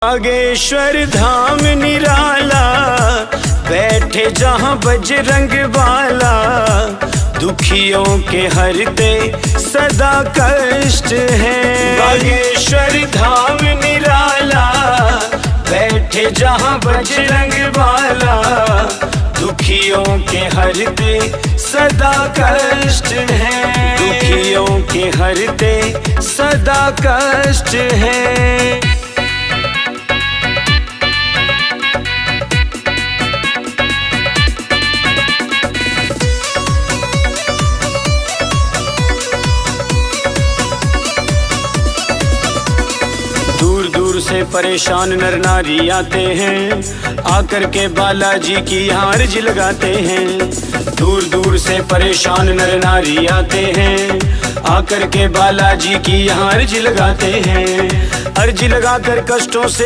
बागेश्वर धाम निराला, बैठे जहाँ बजरंग बाला, दुखियों के हरते सदा कष्ट है। बागेश्वर धाम निराला, बैठे जहाँ बजरंग बाला, दुखियों के हरते सदा कष्ट है। दुखियों के हरते सदा कष्ट है। दूर दूर से परेशान नर नारी आते हैं, आकर के बालाजी की अर्ज लगाते हैं। दूर दूर से परेशान नर नारी आते हैं, आकर के बालाजी की अर्ज लगाते हैं। अर्ज लगाकर कष्टों से